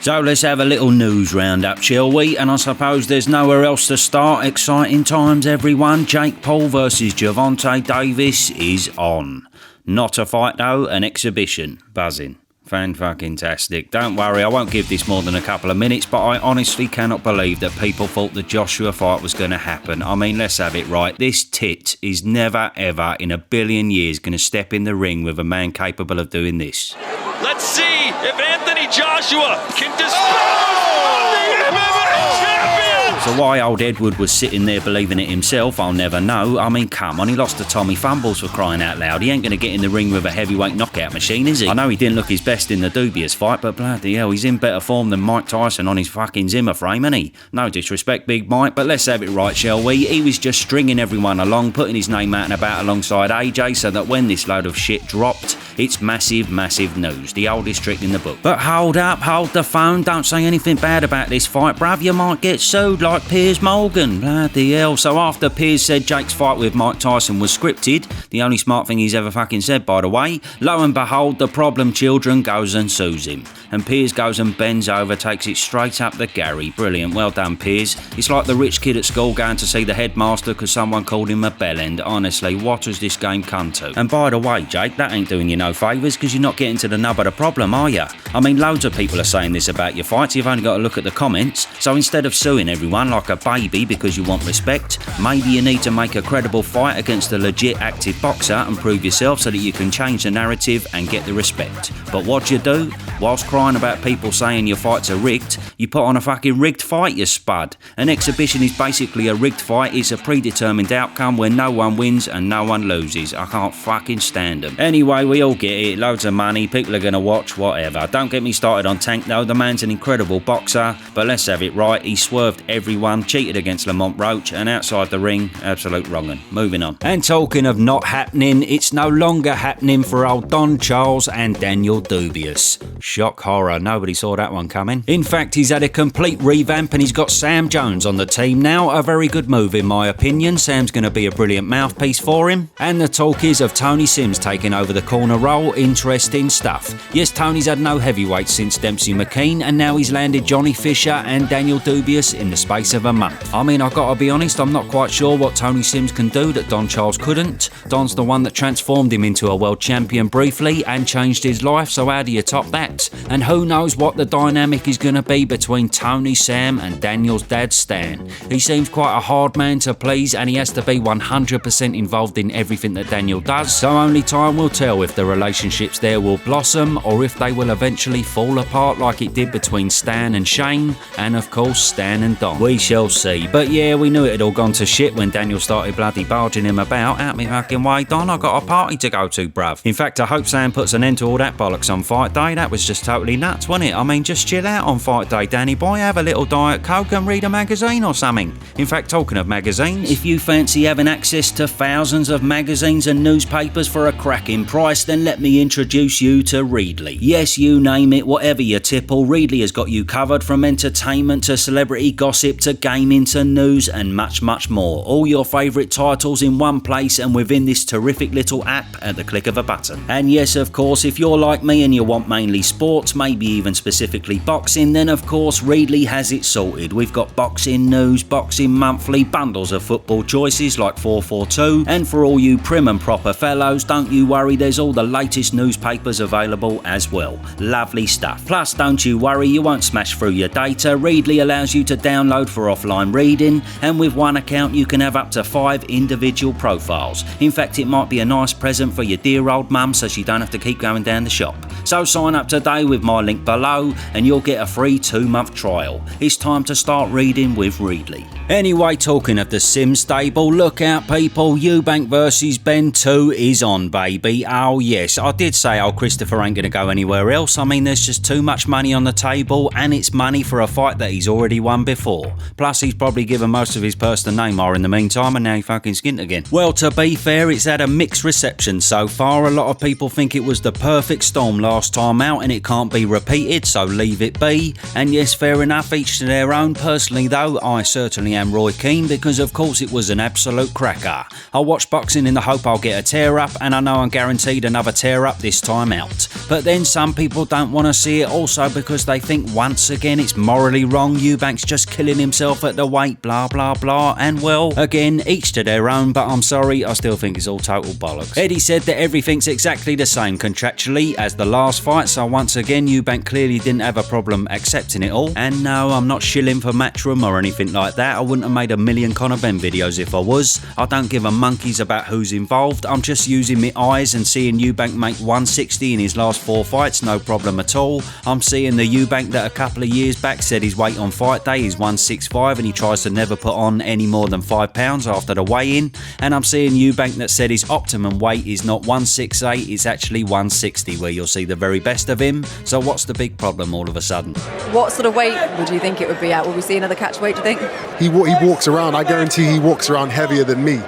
So let's have a little news roundup, shall we? And I suppose there's nowhere else to start. Exciting times, everyone. Jake Paul versus Gervonta Davis is on. Not a fight though, an exhibition. Buzzing. Fan-fucking-tastic. Don't worry, I won't give this more than a couple of minutes, but I honestly cannot believe that people thought the Joshua fight was going to happen. I mean, let's have it right. This tit is never, ever in a billion years going to step in the ring with a man capable of doing this. Let's see if Anthony Joshua can dispose of the MMA champion! So why old Edward was sitting there believing it himself, I'll never know. I mean, come on, he lost to Tommy Fumbles for crying out loud. He ain't going to get in the ring with a heavyweight knockout machine, is he? I know he didn't look his best in the dubious fight, but bloody hell, he's in better form than Mike Tyson on his fucking Zimmer frame, ain't he? No disrespect, Big Mike, but let's have it right, shall we? He was just stringing everyone along, putting his name out and about alongside AJ, so that when this load of shit dropped, it's massive, massive news. The oldest trick in the book. But hold up, hold the phone. Don't say anything bad about this fight, bruv. You might get sued like Piers Morgan. Bloody hell. So after Piers said Jake's fight with Mike Tyson was scripted, the only smart thing he's ever fucking said, by the way, lo and behold, the problem children goes and sues him. And Piers goes and bends over, takes it straight up the Gary. Brilliant. Well done, Piers. It's like the rich kid at school going to see the headmaster because someone called him a bellend. Honestly, what has this game come to? And by the way, Jake, that ain't doing you no favours because you're not getting to the nub of the problem, are you? I mean, loads of people are saying this about your fights. You've only got to look at the comments. So instead of suing everyone like a baby because you want respect, maybe you need to make a credible fight against a legit active boxer and prove yourself so that you can change the narrative and get the respect. But what you do? Whilst crying about people saying your fights are rigged, you put on a fucking rigged fight, you spud. An exhibition is basically a rigged fight. It's a predetermined outcome where no one wins and no one loses. I can't fucking stand them. Anyway, we all get it. Loads of money, people are going to watch, whatever. Don't get me started on Tank though. The man's an incredible boxer, but let's have it right. He swerved everyone, cheated against Lamont Roach, and outside the ring, absolute wrong'un. Moving on. And talking of not happening, it's no longer happening for old Don Charles and Daniel Dubious. Shock horror, nobody saw that one coming. In fact, he's had a complete revamp and he's got Sam Jones on the team now. A very good move in my opinion. Sam's going to be a brilliant mouthpiece for him. And the talk is of Tony Sims taking over the corner role. Interesting stuff. Yes, Tony's had no heavyweights since Dempsey McKean, and now he's landed Johnny Fisher and Daniel Dubious in the space of a month. I mean, I've got to be honest, I'm not quite sure what Tony Sims can do that Don Charles couldn't. Don's the one that transformed him into a world champion briefly and changed his life, so how do you top that? And who knows what the dynamic is going to be between Tony, Sam and Daniel's dad Stan. He seems quite a hard man to please and he has to be 100% involved in everything that Daniel does, so only time will tell if the relationships there will blossom or if they will eventually fall apart like it did between Stan and Shane and of course Stan and Don. We shall see. But yeah, we knew it had all gone to shit when Daniel started bloody barging him about. Out me fucking way, Don, I got a party to go to, bruv. In fact, I hope Sam puts an end to all that bollocks on fight day. That was just totally nuts, wasn't it? I mean, just chill out on fight day, Danny boy. Have a little Diet Coke and read a magazine or something. In fact, talking of magazines, if you fancy having access to thousands of magazines and newspapers for a cracking price, then let me introduce you to Reedley. Yes, you name it, whatever you tipple, Reedley has got you covered from entertainment to celebrity gossip to gaming to news and much, much more. All your favourite titles in one place and within this terrific little app at the click of a button. And yes, of course, if you're like me and you want mainly sports, maybe even specifically boxing, then of course Reedley has it sorted. We've got boxing news, boxing monthly, bundles of football choices like 442, and for all you prim and proper fellows, don't you worry, there's all the latest newspapers available as well. Lovely stuff. Plus, don't you worry, you won't smash through your data. Reedley allows you to download for offline reading, and with one account you can have up to 5 individual profiles. In fact, it might be a nice present for your dear old mum so she don't have to keep going down the shop. So sign up today with my link below and you'll get a free 2-month trial. It's time to start reading with Reedley. Anyway, talking of the Sim stable, look out people, Eubank vs Ben 2 is on, baby. Oh yes, I did say old Christopher ain't going to go anywhere else. I mean, there's just too much money on the table and it's money for a fight that he's already won before. Plus, he's probably given most of his purse to Neymar in the meantime and now he fucking skint again. Well, to be fair, it's had a mixed reception so far. A lot of people think it was the perfect storm last last time out and it can't be repeated, so leave it be. And yes, fair enough, each to their own. Personally though, I certainly am Roy Keane because of course it was an absolute cracker. I watch boxing in the hope I'll get a tear up, and I know I'm guaranteed another tear up this time out. But then some people don't want to see it also because they think once again it's morally wrong, Eubank's just killing himself at the weight, blah blah blah. And well, again, each to their own, but I'm sorry, I still think it's all total bollocks. Eddie said that everything's exactly the same contractually as the last fight, so once again Eubank clearly didn't have a problem accepting it all. And no, I'm not shilling for Matchroom or anything like that. I wouldn't have made a million Conor Ben videos if I was. I don't give a monkeys about who's involved. I'm just using my eyes and seeing Eubank make 160 in his last 4 fights, no problem at all. I'm seeing the Eubank that a couple of years back said his weight on fight day is 165 and he tries to never put on any more than 5 pounds after the weigh-in. And I'm seeing Eubank that said his optimum weight is not 168, it's actually 160, where you'll see the very best of him. So what's the big problem all of a sudden? What sort of weight would you think it would be at? Will we see another catch weight, do you think? He walks around, I guarantee he walks around heavier than me.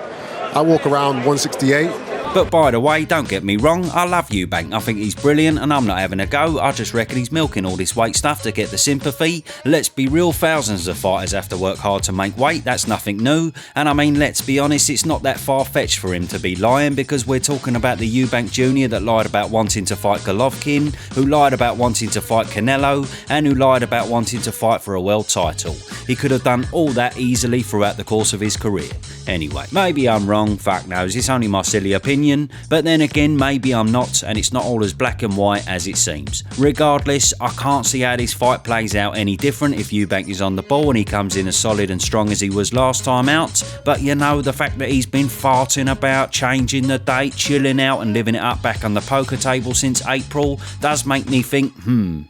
I walk around 168. But by the way, don't get me wrong, I love Eubank. I think he's brilliant and I'm not having a go. I just reckon he's milking all this weight stuff to get the sympathy. Let's be real, thousands of fighters have to work hard to make weight, that's nothing new. And I mean, let's be honest, it's not that far-fetched for him to be lying, because we're talking about the Eubank Jr that lied about wanting to fight Golovkin, who lied about wanting to fight Canelo, and who lied about wanting to fight for a world title. He could have done all that easily throughout the course of his career. Anyway, maybe I'm wrong, fuck knows, it's only my silly opinion. But then again, maybe I'm not, and it's not all as black and white as it seems. Regardless, I can't see how this fight plays out any different if Eubank is on the ball and he comes in as solid and strong as he was last time out. But you know, the fact that he's been farting about, changing the date, chilling out and living it up back on the poker table since April does make me think,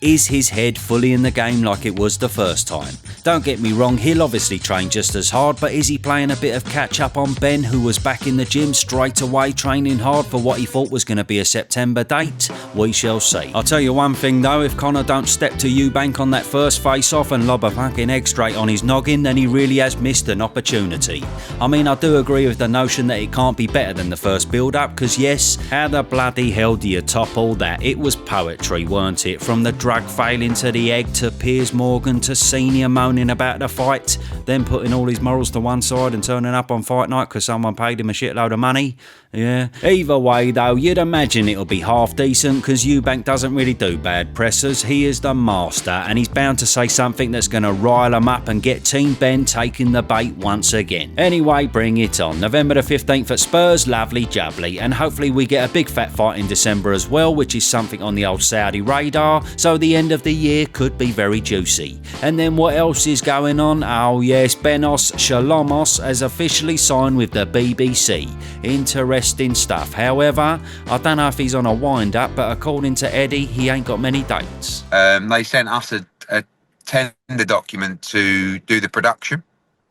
is his head fully in the game like it was the first time? Don't get me wrong, he'll obviously train just as hard, but is he playing a bit of catch up on Ben, who was back in the gym straight away training hard for what he thought was going to be a September date? We shall see. I'll tell you one thing though, if Conor don't step to Eubank on that first face-off and lob a fucking egg straight on his noggin, then he really has missed an opportunity. I mean, I do agree with the notion that it can't be better than the first build-up, because yes, how the bloody hell do you top all that? It was poetry, weren't it? From the drug failing to the egg to Piers Morgan to Senior moaning about the fight, then putting all his morals to one side and turning up on fight night because someone paid him a shitload of money. Yeah. Either way though, you'd imagine it'll be half decent, because Eubank doesn't really do bad pressers. He is the master, and he's bound to say something that's going to rile him up and get Team Ben taking the bait once again. Anyway, bring it on. November the 15th at Spurs, lovely jubbly, and hopefully we get a big fat fight in December as well, which is something on the old Saudi radar, so the end of the year could be very juicy. And then what else is going on? Oh yes, Benos Shalomos has officially signed with the BBC. Interesting stuff. However, I don't know if he's on a wind-up, but according to Eddie, he ain't got many dates. They sent us a tender document to do the production,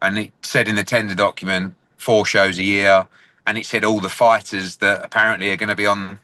and it said in the tender document 4 shows a year, and it said all the fighters that apparently are going to be on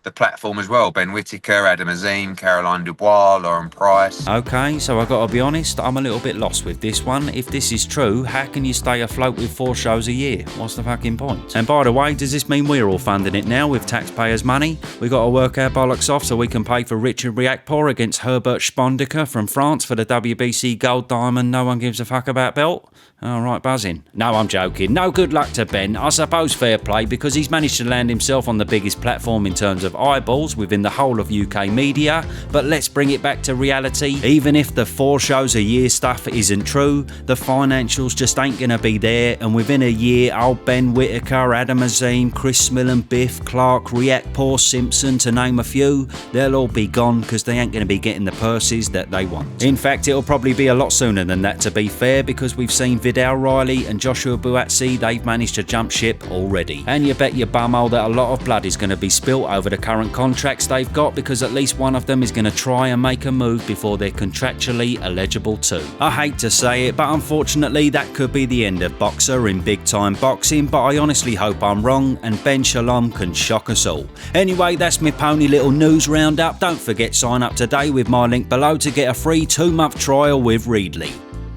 the platform as well: Ben Whittaker, Adam Azim, Caroline Dubois, Lauren Price. Okay, so I gotta be honest, I'm a little bit lost with this one. If this is true, how can you stay afloat with 4 shows a year? What's the fucking point? And by the way, does this mean we're all funding it now with taxpayers' money? We gotta work our bollocks off so we can pay for Richard Riakporhe against Herbert Spondiker from France for the WBC Gold Diamond no one gives a fuck about belt? Alright, buzzing. No, I'm joking. No good luck to Ben. I suppose fair play, because he's managed to land himself on the biggest platform in terms of eyeballs within the whole of UK media. But let's bring it back to reality. Even if the 4 shows a year stuff isn't true, the financials just ain't gonna be there, and within a year, old Ben Whittaker, Adam Azim, Chris Smillan, Biff, Clark, Riakporhe, Simpson, to name a few, they'll all be gone because they ain't gonna be getting the purses that they want. In fact, it'll probably be a lot sooner than that, to be fair, because we've seen Vidal Riley and Joshua Buatsi, they've managed to jump ship already. And you bet your bumhole that a lot of blood is going to be spilt over the current contracts they've got, because at least one of them is going to try and make a move before they're contractually eligible to. I hate to say it, but unfortunately that could be the end of Boxer in big time boxing, but I honestly hope I'm wrong and Ben Shalom can shock us all. Anyway, that's my pony little news roundup. Don't forget, sign up today with my link below to get a free 2-month trial with Reedley.